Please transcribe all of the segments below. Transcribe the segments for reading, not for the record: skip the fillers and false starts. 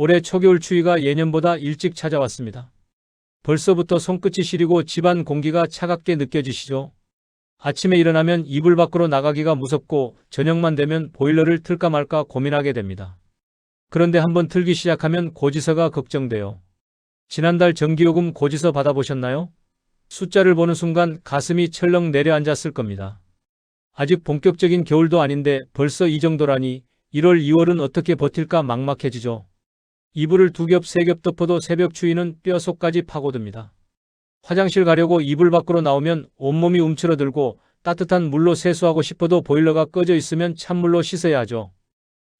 올해 초겨울 추위가 예년보다 일찍 찾아왔습니다. 벌써부터 손끝이 시리고 집안 공기가 차갑게 느껴지시죠? 아침에 일어나면 이불 밖으로 나가기가 무섭고 저녁만 되면 보일러를 틀까 말까 고민하게 됩니다. 그런데 한번 틀기 시작하면 고지서가 걱정돼요. 지난달 전기요금 고지서 받아보셨나요? 숫자를 보는 순간 가슴이 철렁 내려앉았을 겁니다. 아직 본격적인 겨울도 아닌데 벌써 이 정도라니 1월, 2월은 어떻게 버틸까 막막해지죠. 이불을 2겹, 3겹 덮어도 새벽 추위는 뼈속까지 파고듭니다. 화장실 가려고 이불 밖으로 나오면 온몸이 움츠러들고 따뜻한 물로 세수하고 싶어도 보일러가 꺼져 있으면 찬물로 씻어야 하죠.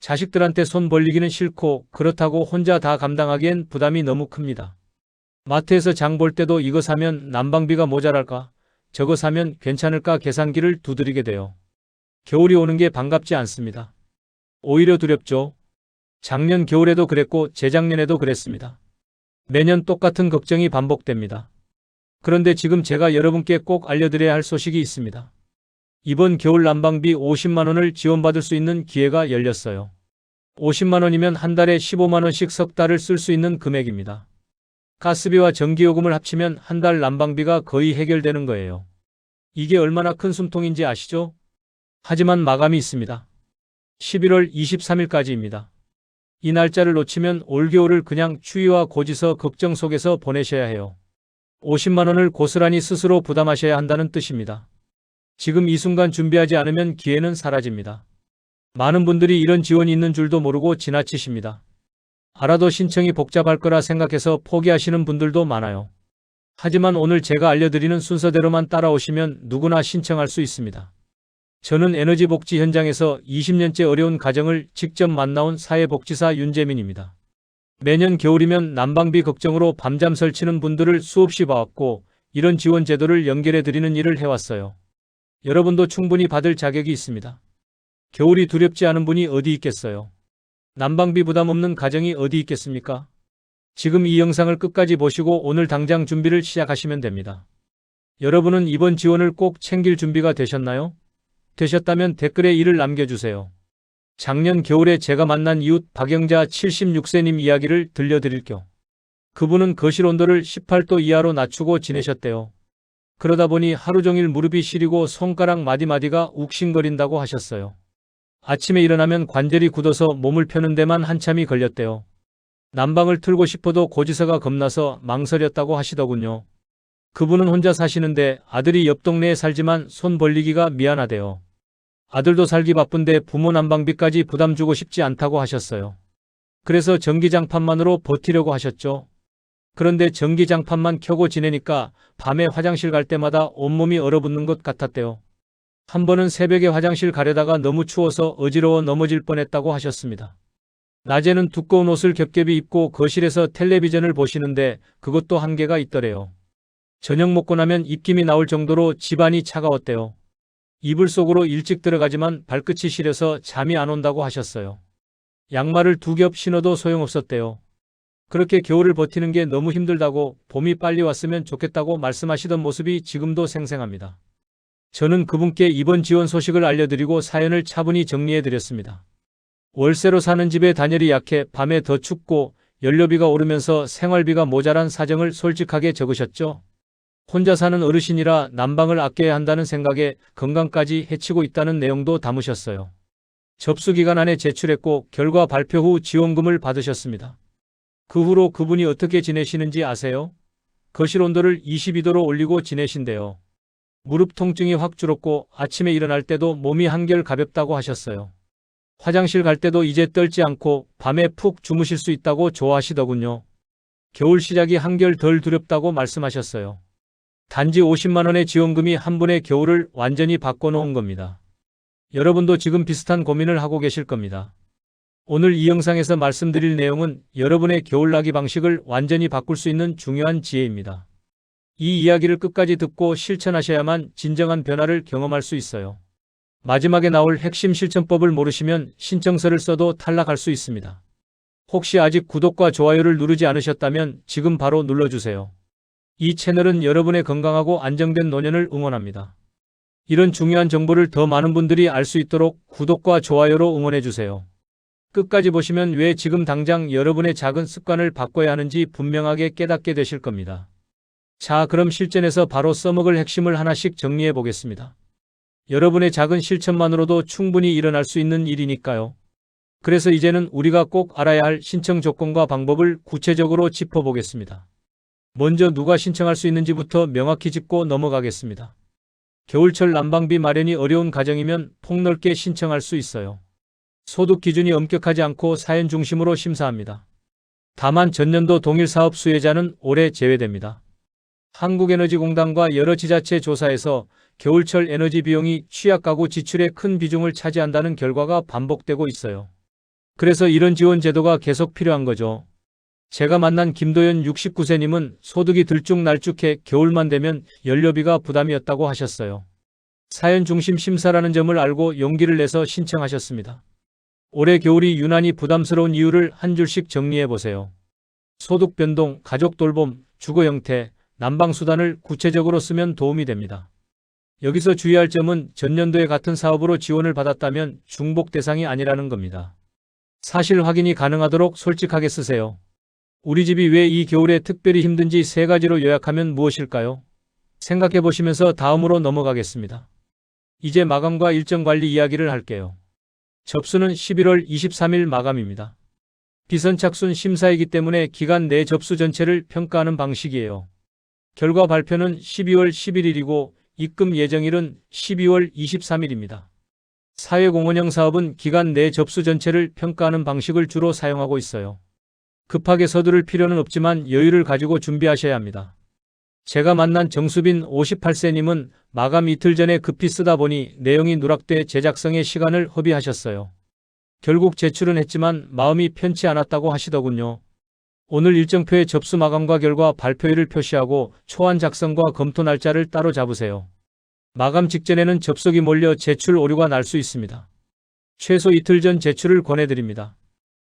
자식들한테 손 벌리기는 싫고 그렇다고 혼자 다 감당하기엔 부담이 너무 큽니다. 마트에서 장 볼 때도 이거 사면 난방비가 모자랄까? 저거 사면 괜찮을까 계산기를 두드리게 돼요. 겨울이 오는 게 반갑지 않습니다. 오히려 두렵죠. 작년 겨울에도 그랬고 재작년에도 그랬습니다. 매년 똑같은 걱정이 반복됩니다. 그런데 지금 제가 여러분께 꼭 알려드려야 할 소식이 있습니다. 이번 겨울 난방비 50만 원을 지원받을 수 있는 기회가 열렸어요. 50만 원이면 한 달에 15만 원씩 석 달을 쓸 수 있는 금액입니다. 가스비와 전기요금을 합치면 한 달 난방비가 거의 해결되는 거예요. 이게 얼마나 큰 숨통인지 아시죠? 하지만 마감이 있습니다. 11월 23일까지입니다. 이 날짜를 놓치면 올겨울을 그냥 추위와 고지서 걱정 속에서 보내셔야 해요. 50만 원을 고스란히 스스로 부담하셔야 한다는 뜻입니다. 지금 이 순간 준비하지 않으면 기회는 사라집니다. 많은 분들이 이런 지원이 있는 줄도 모르고 지나치십니다. 알아도 신청이 복잡할 거라 생각해서 포기하시는 분들도 많아요. 하지만 오늘 제가 알려드리는 순서대로만 따라오시면 누구나 신청할 수 있습니다. 저는 에너지복지 현장에서 20년째 어려운 가정을 직접 만나온 사회복지사 윤재민입니다. 매년 겨울이면 난방비 걱정으로 밤잠 설치는 분들을 수없이 봐왔고 이런 지원 제도를 연결해 드리는 일을 해왔어요. 여러분도 충분히 받을 자격이 있습니다. 겨울이 두렵지 않은 분이 어디 있겠어요? 난방비 부담 없는 가정이 어디 있겠습니까? 지금 이 영상을 끝까지 보시고 오늘 당장 준비를 시작하시면 됩니다. 여러분은 이번 지원을 꼭 챙길 준비가 되셨나요? 되셨다면 댓글에 이를 남겨주세요. 작년 겨울에 제가 만난 이웃 박영자 76세님 이야기를 들려드릴 겸 그분은 거실 온도를 18도 이하로 낮추고 지내셨대요. 그러다 보니 하루 종일 무릎이 시리고 손가락 마디마디가 욱신거린다고 하셨어요. 아침에 일어나면 관절이 굳어서 몸을 펴는 데만 한참이 걸렸대요. 난방을 틀고 싶어도 고지서가 겁나서 망설였다고 하시더군요. 그분은 혼자 사시는데 아들이 옆 동네에 살지만 손 벌리기가 미안하대요. 아들도 살기 바쁜데 부모 난방비까지 부담 주고 싶지 않다고 하셨어요. 그래서 전기장판만으로 버티려고 하셨죠. 그런데 전기장판만 켜고 지내니까 밤에 화장실 갈 때마다 온몸이 얼어붙는 것 같았대요. 한 번은 새벽에 화장실 가려다가 너무 추워서 어지러워 넘어질 뻔했다고 하셨습니다. 낮에는 두꺼운 옷을 겹겹이 입고 거실에서 텔레비전을 보시는데 그것도 한계가 있더래요. 저녁 먹고 나면 입김이 나올 정도로 집안이 차가웠대요. 이불 속으로 일찍 들어가지만 발끝이 시려서 잠이 안 온다고 하셨어요. 양말을 2겹 신어도 소용없었대요. 그렇게 겨울을 버티는 게 너무 힘들다고 봄이 빨리 왔으면 좋겠다고 말씀하시던 모습이 지금도 생생합니다. 저는 그분께 이번 지원 소식을 알려드리고 사연을 차분히 정리해드렸습니다. 월세로 사는 집에 단열이 약해 밤에 더 춥고 연료비가 오르면서 생활비가 모자란 사정을 솔직하게 적으셨죠. 혼자 사는 어르신이라 난방을 아껴야 한다는 생각에 건강까지 해치고 있다는 내용도 담으셨어요. 접수 기간 안에 제출했고 결과 발표 후 지원금을 받으셨습니다. 그 후로 그분이 어떻게 지내시는지 아세요? 거실 온도를 22도로 올리고 지내신대요. 무릎 통증이 확 줄었고 아침에 일어날 때도 몸이 한결 가볍다고 하셨어요. 화장실 갈 때도 이제 떨지 않고 밤에 푹 주무실 수 있다고 좋아하시더군요. 겨울 시작이 한결 덜 두렵다고 말씀하셨어요. 단지 50만 원의 지원금이 한 분의 겨울을 완전히 바꿔놓은 겁니다. 여러분도 지금 비슷한 고민을 하고 계실 겁니다. 오늘 이 영상에서 말씀드릴 내용은 여러분의 겨울나기 방식을 완전히 바꿀 수 있는 중요한 지혜입니다. 이 이야기를 끝까지 듣고 실천하셔야만 진정한 변화를 경험할 수 있어요. 마지막에 나올 핵심 실천법을 모르시면 신청서를 써도 탈락할 수 있습니다. 혹시 아직 구독과 좋아요를 누르지 않으셨다면 지금 바로 눌러주세요. 이 채널은 여러분의 건강하고 안정된 노년을 응원합니다. 이런 중요한 정보를 더 많은 분들이 알 수 있도록 구독과 좋아요로 응원해주세요. 끝까지 보시면 왜 지금 당장 여러분의 작은 습관을 바꿔야 하는지 분명하게 깨닫게 되실 겁니다. 자, 그럼 실전에서 바로 써먹을 핵심을 하나씩 정리해 보겠습니다. 여러분의 작은 실천만으로도 충분히 일어날 수 있는 일이니까요. 그래서 이제는 우리가 꼭 알아야 할 신청 조건과 방법을 구체적으로 짚어보겠습니다. 먼저 누가 신청할 수 있는지부터 명확히 짚고 넘어가겠습니다. 겨울철 난방비 마련이 어려운 가정이면 폭넓게 신청할 수 있어요. 소득 기준이 엄격하지 않고 사연 중심으로 심사합니다. 다만 전년도 동일 사업 수혜자는 올해 제외됩니다. 한국에너지공단과 여러 지자체 조사에서 겨울철 에너지 비용이 취약가구 지출의 큰 비중을 차지한다는 결과가 반복되고 있어요. 그래서 이런 지원 제도가 계속 필요한 거죠. 제가 만난 김도연 69세님은 소득이 들쭉날쭉해 겨울만 되면 연료비가 부담이었다고 하셨어요. 사연 중심 심사라는 점을 알고 용기를 내서 신청하셨습니다. 올해 겨울이 유난히 부담스러운 이유를 한 줄씩 정리해 보세요. 소득 변동, 가족 돌봄, 주거 형태, 난방수단을 구체적으로 쓰면 도움이 됩니다. 여기서 주의할 점은 전년도에 같은 사업으로 지원을 받았다면 중복 대상이 아니라는 겁니다. 사실 확인이 가능하도록 솔직하게 쓰세요. 우리 집이 왜 이 겨울에 특별히 힘든지 세 가지로 요약하면 무엇일까요? 생각해 보시면서 다음으로 넘어가겠습니다. 이제 마감과 일정 관리 이야기를 할게요. 접수는 11월 23일 마감입니다. 비선착순 심사이기 때문에 기간 내 접수 전체를 평가하는 방식이에요. 결과 발표는 12월 11일이고 입금 예정일은 12월 23일입니다. 사회공헌형 사업은 기간 내 접수 전체를 평가하는 방식을 주로 사용하고 있어요. 급하게 서두를 필요는 없지만 여유를 가지고 준비하셔야 합니다. 제가 만난 정수빈 58세님은 마감 이틀 전에 급히 쓰다 보니 내용이 누락돼 제작성에 시간을 허비하셨어요. 결국 제출은 했지만 마음이 편치 않았다고 하시더군요. 오늘 일정표에 접수 마감과 결과 발표일을 표시하고 초안 작성과 검토 날짜를 따로 잡으세요. 마감 직전에는 접속이 몰려 제출 오류가 날 수 있습니다. 최소 이틀 전 제출을 권해드립니다.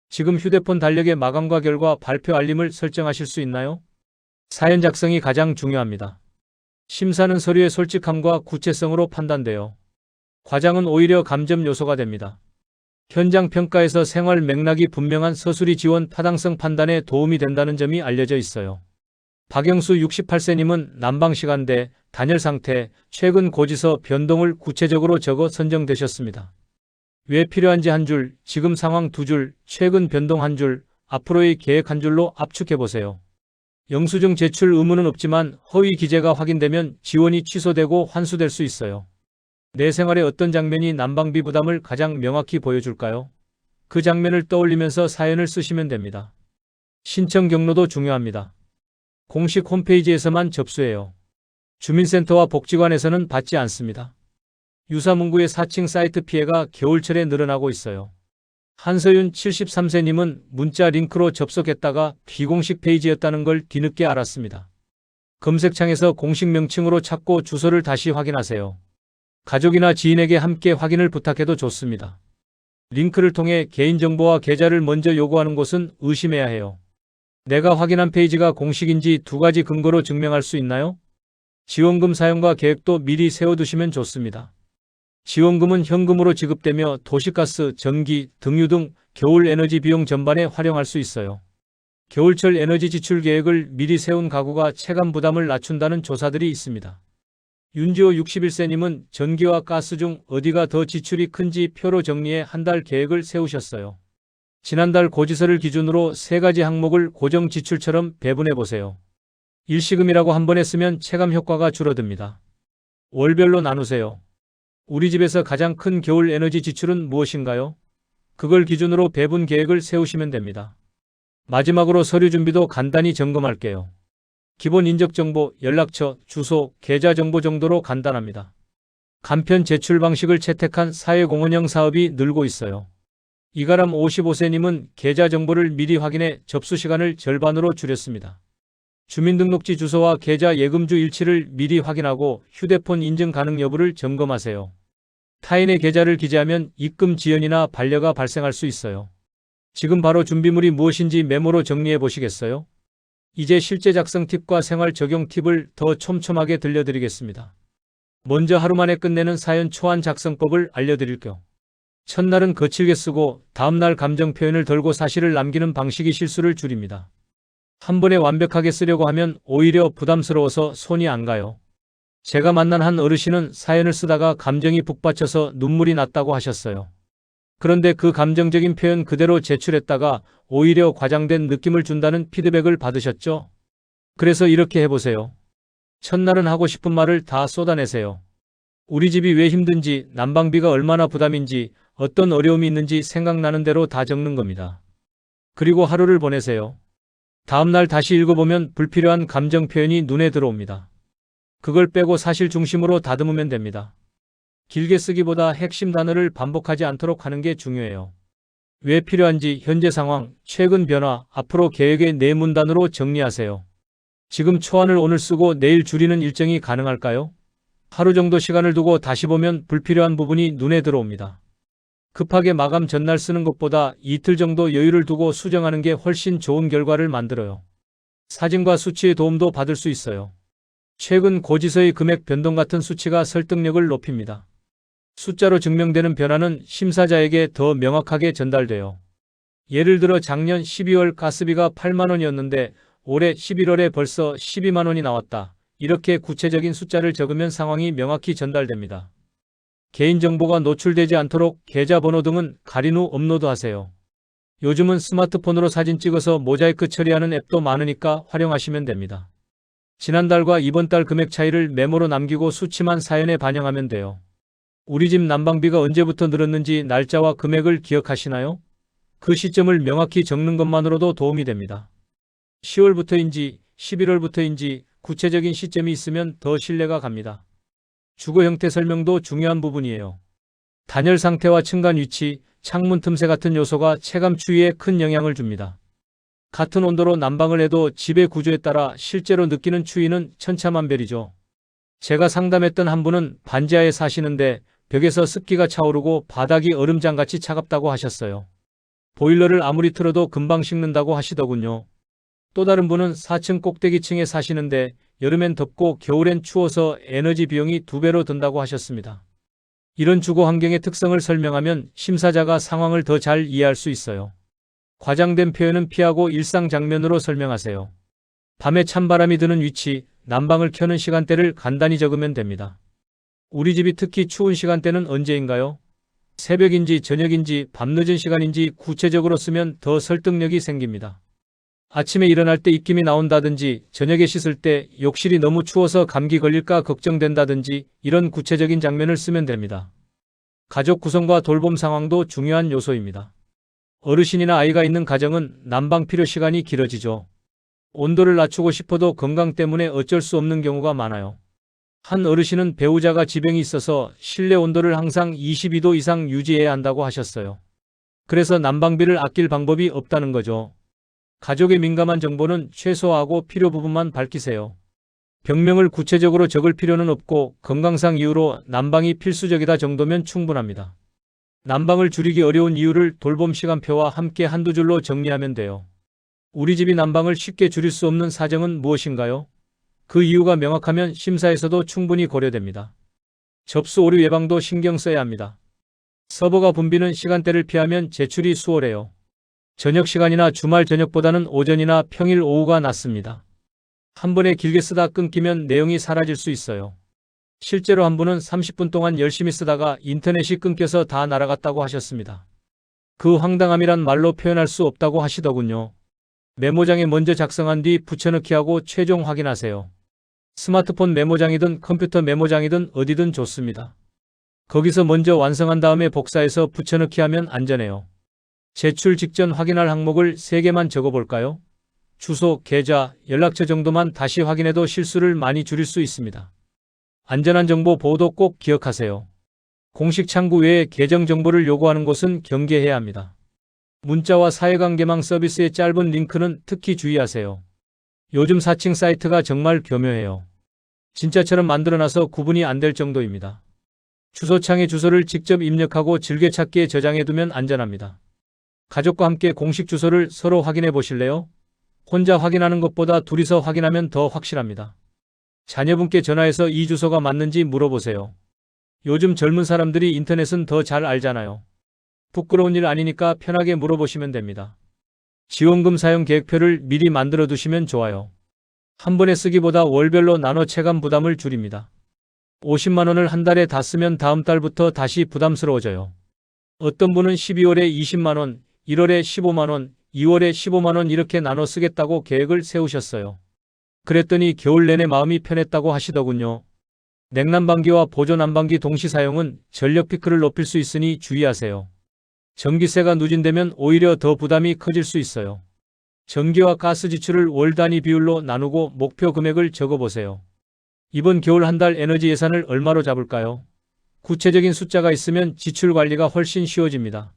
지금 휴대폰 달력에 마감과 결과 발표 알림을 설정하실 수 있나요? 사연 작성이 가장 중요합니다. 심사는 서류의 솔직함과 구체성으로 판단돼요. 과장은 오히려 감점 요소가 됩니다. 현장 평가에서 생활 맥락이 분명한 서술이 지원 타당성 판단에 도움이 된다는 점이 알려져 있어요. 박영수 68세님은 난방 시간대, 단열 상태, 최근 고지서 변동을 구체적으로 적어 선정되셨습니다. 왜 필요한지 한 줄, 지금 상황 두 줄, 최근 변동 한 줄, 앞으로의 계획 한 줄로 압축해 보세요. 영수증 제출 의무는 없지만 허위 기재가 확인되면 지원이 취소되고 환수될 수 있어요. 내 생활의 어떤 장면이 난방비 부담을 가장 명확히 보여줄까요? 그 장면을 떠올리면서 사연을 쓰시면 됩니다. 신청 경로도 중요합니다. 공식 홈페이지에서만 접수해요. 주민센터와 복지관에서는 받지 않습니다. 유사문구의 4층 사이트 피해가 겨울철에 늘어나고 있어요. 한서윤 73세님은 문자 링크로 접속했다가 비공식 페이지였다는 걸 뒤늦게 알았습니다. 검색창에서 공식 명칭으로 찾고 주소를 다시 확인하세요. 가족이나 지인에게 함께 확인을 부탁해도 좋습니다. 링크를 통해 개인정보와 계좌를 먼저 요구하는 곳은 의심해야 해요. 내가 확인한 페이지가 공식인지 두 가지 근거로 증명할 수 있나요? 지원금 사용과 계획도 미리 세워두시면 좋습니다. 지원금은 현금으로 지급되며 도시가스, 전기, 등유 등 겨울 에너지 비용 전반에 활용할 수 있어요. 겨울철 에너지 지출 계획을 미리 세운 가구가 체감 부담을 낮춘다는 조사들이 있습니다. 윤지호 61세님은 전기와 가스 중 어디가 더 지출이 큰지 표로 정리해 한 달 계획을 세우셨어요. 지난달 고지서를 기준으로 세 가지 항목을 고정 지출처럼 배분해 보세요. 일시금이라고 한 번에 쓰면 체감 효과가 줄어듭니다. 월별로 나누세요. 우리 집에서 가장 큰 겨울 에너지 지출은 무엇인가요? 그걸 기준으로 배분 계획을 세우시면 됩니다. 마지막으로 서류 준비도 간단히 점검할게요. 기본 인적정보, 연락처, 주소, 계좌 정보 정도로 간단합니다. 간편 제출 방식을 채택한 사회공헌형 사업이 늘고 있어요. 이가람 55세님은 계좌 정보를 미리 확인해 접수 시간을 절반으로 줄였습니다. 주민등록지 주소와 계좌 예금주 일치를 미리 확인하고 휴대폰 인증 가능 여부를 점검하세요. 타인의 계좌를 기재하면 입금 지연이나 반려가 발생할 수 있어요. 지금 바로 준비물이 무엇인지 메모로 정리해 보시겠어요? 이제 실제 작성 팁과 생활 적용 팁을 더 촘촘하게 들려드리겠습니다. 먼저 하루 만에 끝내는 사연 초안 작성법을 알려드릴게요. 첫날은 거칠게 쓰고 다음날 감정 표현을 덜고 사실을 남기는 방식이 실수를 줄입니다. 한 번에 완벽하게 쓰려고 하면 오히려 부담스러워서 손이 안 가요. 제가 만난 한 어르신은 사연을 쓰다가 감정이 북받쳐서 눈물이 났다고 하셨어요. 그런데 그 감정적인 표현 그대로 제출했다가 오히려 과장된 느낌을 준다는 피드백을 받으셨죠? 그래서 이렇게 해보세요. 첫날은 하고 싶은 말을 다 쏟아내세요. 우리 집이 왜 힘든지, 난방비가 얼마나 부담인지, 어떤 어려움이 있는지 생각나는 대로 다 적는 겁니다. 그리고 하루를 보내세요. 다음날 다시 읽어보면 불필요한 감정 표현이 눈에 들어옵니다. 그걸 빼고 사실 중심으로 다듬으면 됩니다. 길게 쓰기보다 핵심 단어를 반복하지 않도록 하는 게 중요해요. 왜 필요한지, 현재 상황, 최근 변화, 앞으로 계획의 네 문단으로 정리하세요. 지금 초안을 오늘 쓰고 내일 줄이는 일정이 가능할까요? 하루 정도 시간을 두고 다시 보면 불필요한 부분이 눈에 들어옵니다. 급하게 마감 전날 쓰는 것보다 이틀 정도 여유를 두고 수정하는 게 훨씬 좋은 결과를 만들어요. 사진과 수치의 도움도 받을 수 있어요. 최근 고지서의 금액 변동 같은 수치가 설득력을 높입니다. 숫자로 증명되는 변화는 심사자에게 더 명확하게 전달돼요. 예를 들어 작년 12월 가스비가 8만 원이었는데 올해 11월에 벌써 12만 원이 나왔다. 이렇게 구체적인 숫자를 적으면 상황이 명확히 전달됩니다. 개인정보가 노출되지 않도록 계좌번호 등은 가린 후 업로드하세요. 요즘은 스마트폰으로 사진 찍어서 모자이크 처리하는 앱도 많으니까 활용하시면 됩니다. 지난달과 이번 달 금액 차이를 메모로 남기고 수치만 사연에 반영하면 돼요. 우리 집 난방비가 언제부터 늘었는지 날짜와 금액을 기억하시나요? 그 시점을 명확히 적는 것만으로도 도움이 됩니다. 10월부터인지 11월부터인지 구체적인 시점이 있으면 더 신뢰가 갑니다. 주거 형태 설명도 중요한 부분이에요. 단열 상태와 층간 위치, 창문 틈새 같은 요소가 체감 추이에 큰 영향을 줍니다. 같은 온도로 난방을 해도 집의 구조에 따라 실제로 느끼는 추위는 천차만별이죠. 제가 상담했던 한 분은 반지하에 사시는데 벽에서 습기가 차오르고 바닥이 얼음장같이 차갑다고 하셨어요. 보일러를 아무리 틀어도 금방 식는다고 하시더군요. 또 다른 분은 4층 꼭대기층에 사시는데 여름엔 덥고 겨울엔 추워서 에너지 비용이 2배로 든다고 하셨습니다. 이런 주거 환경의 특성을 설명하면 심사자가 상황을 더 잘 이해할 수 있어요. 과장된 표현은 피하고 일상 장면으로 설명하세요. 밤에 찬바람이 드는 위치, 난방을 켜는 시간대를 간단히 적으면 됩니다. 우리 집이 특히 추운 시간대는 언제인가요? 새벽인지 저녁인지 밤늦은 시간인지 구체적으로 쓰면 더 설득력이 생깁니다. 아침에 일어날 때 입김이 나온다든지 저녁에 씻을 때 욕실이 너무 추워서 감기 걸릴까 걱정된다든지 이런 구체적인 장면을 쓰면 됩니다. 가족 구성과 돌봄 상황도 중요한 요소입니다. 어르신이나 아이가 있는 가정은 난방 필요 시간이 길어지죠. 온도를 낮추고 싶어도 건강 때문에 어쩔 수 없는 경우가 많아요. 한 어르신은 배우자가 지병이 있어서 실내 온도를 항상 22도 이상 유지해야 한다고 하셨어요. 그래서 난방비를 아낄 방법이 없다는 거죠. 가족의 민감한 정보는 최소화하고 필요 부분만 밝히세요. 병명을 구체적으로 적을 필요는 없고 건강상 이유로 난방이 필수적이다 정도면 충분합니다. 난방을 줄이기 어려운 이유를 돌봄 시간표와 함께 한두 줄로 정리하면 돼요. 우리 집이 난방을 쉽게 줄일 수 없는 사정은 무엇인가요? 그 이유가 명확하면 심사에서도 충분히 고려됩니다. 접수 오류 예방도 신경 써야 합니다. 서버가 붐비는 시간대를 피하면 제출이 수월해요. 저녁 시간이나 주말 저녁보다는 오전이나 평일 오후가 낫습니다. 한 번에 길게 쓰다 끊기면 내용이 사라질 수 있어요. 실제로 한 분은 30분 동안 열심히 쓰다가 인터넷이 끊겨서 다 날아갔다고 하셨습니다. 그 황당함이란 말로 표현할 수 없다고 하시더군요. 메모장에 먼저 작성한 뒤 붙여넣기 하고 최종 확인하세요. 스마트폰 메모장이든 컴퓨터 메모장이든 어디든 좋습니다. 거기서 먼저 완성한 다음에 복사해서 붙여넣기 하면 안전해요. 제출 직전 확인할 항목을 3개만 적어볼까요? 주소, 계좌, 연락처 정도만 다시 확인해도 실수를 많이 줄일 수 있습니다. 안전한 정보 보호도 꼭 기억하세요. 공식 창구 외에 계정 정보를 요구하는 곳은 경계해야 합니다. 문자와 사회관계망 서비스의 짧은 링크는 특히 주의하세요. 요즘 사칭 사이트가 정말 교묘해요. 진짜처럼 만들어놔서 구분이 안 될 정도입니다. 주소창에 주소를 직접 입력하고 즐겨찾기에 저장해두면 안전합니다. 가족과 함께 공식 주소를 서로 확인해 보실래요? 혼자 확인하는 것보다 둘이서 확인하면 더 확실합니다. 자녀분께 전화해서 이 주소가 맞는지 물어보세요. 요즘 젊은 사람들이 인터넷은 더 잘 알잖아요. 부끄러운 일 아니니까 편하게 물어보시면 됩니다. 지원금 사용 계획표를 미리 만들어 두시면 좋아요. 한 번에 쓰기보다 월별로 나눠 체감 부담을 줄입니다. 50만 원을 한 달에 다 쓰면 다음 달부터 다시 부담스러워져요. 어떤 분은 12월에 20만 원, 1월에 15만 원, 2월에 15만 원 이렇게 나눠 쓰겠다고 계획을 세우셨어요. 그랬더니 겨울 내내 마음이 편했다고 하시더군요. 냉난방기와 보조난방기 동시 사용은 전력 피크를 높일 수 있으니 주의하세요. 전기세가 누진되면 오히려 더 부담이 커질 수 있어요. 전기와 가스 지출을 월 단위 비율로 나누고 목표 금액을 적어보세요. 이번 겨울 한 달 에너지 예산을 얼마로 잡을까요? 구체적인 숫자가 있으면 지출 관리가 훨씬 쉬워집니다.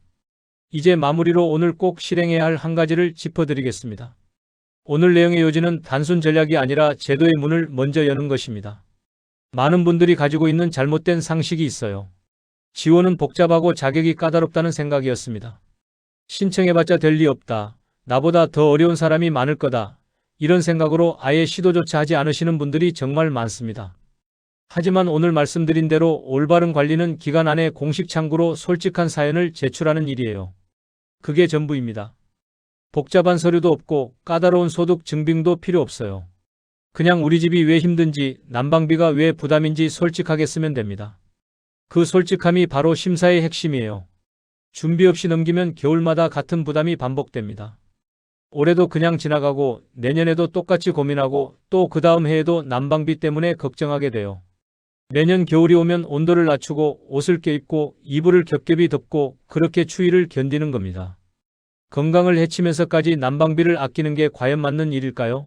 이제 마무리로 오늘 꼭 실행해야 할 한 가지를 짚어드리겠습니다. 오늘 내용의 요지는 단순 전략이 아니라 제도의 문을 먼저 여는 것입니다. 많은 분들이 가지고 있는 잘못된 상식이 있어요. 지원은 복잡하고 자격이 까다롭다는 생각이었습니다. 신청해봤자 될 리 없다. 나보다 더 어려운 사람이 많을 거다. 이런 생각으로 아예 시도조차 하지 않으시는 분들이 정말 많습니다. 하지만 오늘 말씀드린 대로 올바른 관리는 기간 안에 공식 창구로 솔직한 사연을 제출하는 일이에요. 그게 전부입니다. 복잡한 서류도 없고 까다로운 소득 증빙도 필요 없어요. 그냥 우리 집이 왜 힘든지, 난방비가 왜 부담인지 솔직하게 쓰면 됩니다. 그 솔직함이 바로 심사의 핵심이에요. 준비 없이 넘기면 겨울마다 같은 부담이 반복됩니다. 올해도 그냥 지나가고 내년에도 똑같이 고민하고 또 그 다음 해에도 난방비 때문에 걱정하게 돼요. 매년 겨울이 오면 온도를 낮추고 옷을 껴입고 이불을 겹겹이 덮고 그렇게 추위를 견디는 겁니다. 건강을 해치면서까지 난방비를 아끼는 게 과연 맞는 일일까요?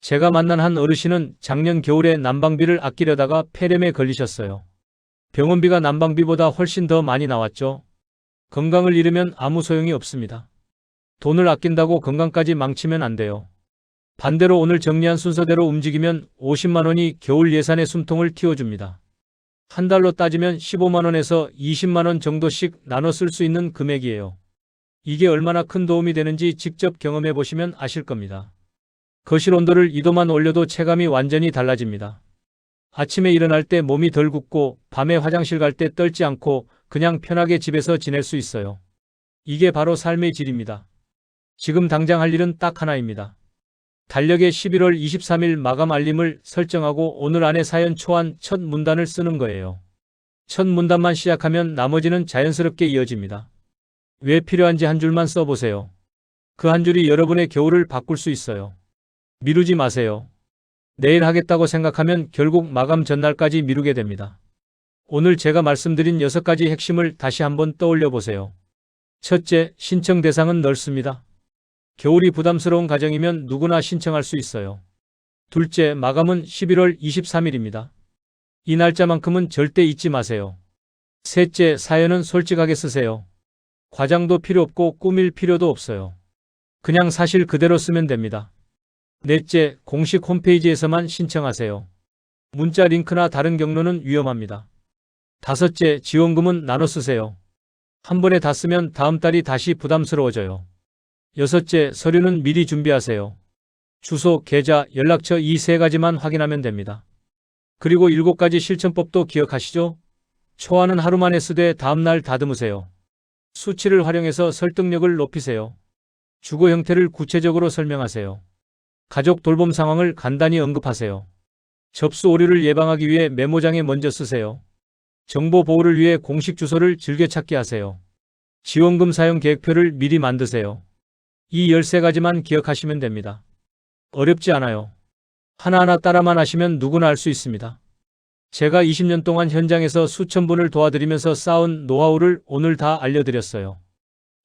제가 만난 한 어르신은 작년 겨울에 난방비를 아끼려다가 폐렴에 걸리셨어요. 병원비가 난방비보다 훨씬 더 많이 나왔죠. 건강을 잃으면 아무 소용이 없습니다. 돈을 아낀다고 건강까지 망치면 안 돼요. 반대로 오늘 정리한 순서대로 움직이면 50만 원이 겨울 예산의 숨통을 틔워줍니다. 한 달로 따지면 15만 원에서 20만 원 정도씩 나눠 쓸 수 있는 금액이에요. 이게 얼마나 큰 도움이 되는지 직접 경험해 보시면 아실 겁니다. 거실 온도를 2도만 올려도 체감이 완전히 달라집니다. 아침에 일어날 때 몸이 덜 굽고 밤에 화장실 갈 때 떨지 않고 그냥 편하게 집에서 지낼 수 있어요. 이게 바로 삶의 질입니다. 지금 당장 할 일은 딱 하나입니다. 달력에 11월 23일 마감 알림을 설정하고 오늘 안에 사연 초안 첫 문단을 쓰는 거예요. 첫 문단만 시작하면 나머지는 자연스럽게 이어집니다. 왜 필요한지 한 줄만 써보세요. 그 한 줄이 여러분의 겨울을 바꿀 수 있어요. 미루지 마세요. 내일 하겠다고 생각하면 결국 마감 전날까지 미루게 됩니다. 오늘 제가 말씀드린 6가지 핵심을 다시 한번 떠올려 보세요. 첫째, 신청 대상은 넓습니다. 겨울이 부담스러운 가정이면 누구나 신청할 수 있어요. 둘째, 마감은 11월 23일입니다. 이 날짜만큼은 절대 잊지 마세요. 셋째, 사연은 솔직하게 쓰세요. 과장도 필요 없고 꾸밀 필요도 없어요. 그냥 사실 그대로 쓰면 됩니다. 넷째, 공식 홈페이지에서만 신청하세요. 문자 링크나 다른 경로는 위험합니다. 다섯째, 지원금은 나눠 쓰세요. 한 번에 다 쓰면 다음 달이 다시 부담스러워져요. 여섯째, 서류는 미리 준비하세요. 주소, 계좌, 연락처 이 3가지만 확인하면 됩니다. 그리고 7가지 실천법도 기억하시죠? 초안은 하루 만에 쓰되 다음날 다듬으세요. 수치를 활용해서 설득력을 높이세요. 주거 형태를 구체적으로 설명하세요. 가족 돌봄 상황을 간단히 언급하세요. 접수 오류를 예방하기 위해 메모장에 먼저 쓰세요. 정보 보호를 위해 공식 주소를 즐겨찾기 하세요. 지원금 사용 계획표를 미리 만드세요. 이 13가지만 기억하시면 됩니다. 어렵지 않아요. 하나하나 따라만 하시면 누구나 할 수 있습니다. 제가 20년 동안 현장에서 수천 분을 도와드리면서 쌓은 노하우를 오늘 다 알려드렸어요.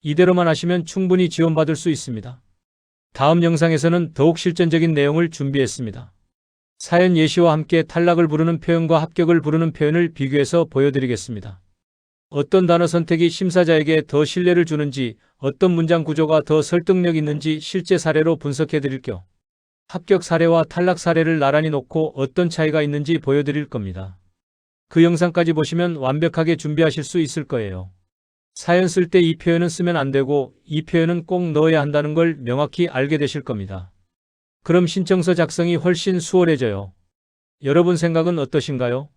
이대로만 하시면 충분히 지원받을 수 있습니다. 다음 영상에서는 더욱 실전적인 내용을 준비했습니다. 사연 예시와 함께 탈락을 부르는 표현과 합격을 부르는 표현을 비교해서 보여드리겠습니다. 어떤 단어 선택이 심사자에게 더 신뢰를 주는지, 어떤 문장 구조가 더 설득력 있는지 실제 사례로 분석해 드릴게요. 합격 사례와 탈락 사례를 나란히 놓고 어떤 차이가 있는지 보여드릴 겁니다. 그 영상까지 보시면 완벽하게 준비하실 수 있을 거예요. 사연 쓸 때 이 표현은 쓰면 안 되고 이 표현은 꼭 넣어야 한다는 걸 명확히 알게 되실 겁니다. 그럼 신청서 작성이 훨씬 수월해져요. 여러분 생각은 어떠신가요?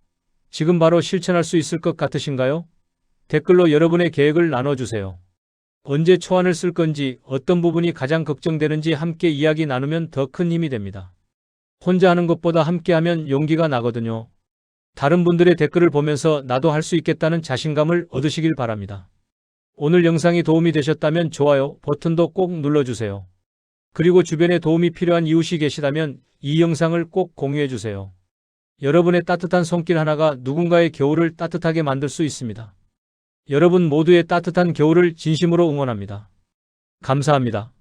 지금 바로 실천할 수 있을 것 같으신가요? 댓글로 여러분의 계획을 나눠주세요. 언제 초안을 쓸 건지, 어떤 부분이 가장 걱정되는지 함께 이야기 나누면 더 큰 힘이 됩니다. 혼자 하는 것보다 함께 하면 용기가 나거든요. 다른 분들의 댓글을 보면서 나도 할 수 있겠다는 자신감을 얻으시길 바랍니다. 오늘 영상이 도움이 되셨다면 좋아요 버튼도 꼭 눌러주세요. 그리고 주변에 도움이 필요한 이웃이 계시다면 이 영상을 꼭 공유해주세요. 여러분의 따뜻한 손길 하나가 누군가의 겨울을 따뜻하게 만들 수 있습니다. 여러분 모두의 따뜻한 겨울을 진심으로 응원합니다. 감사합니다.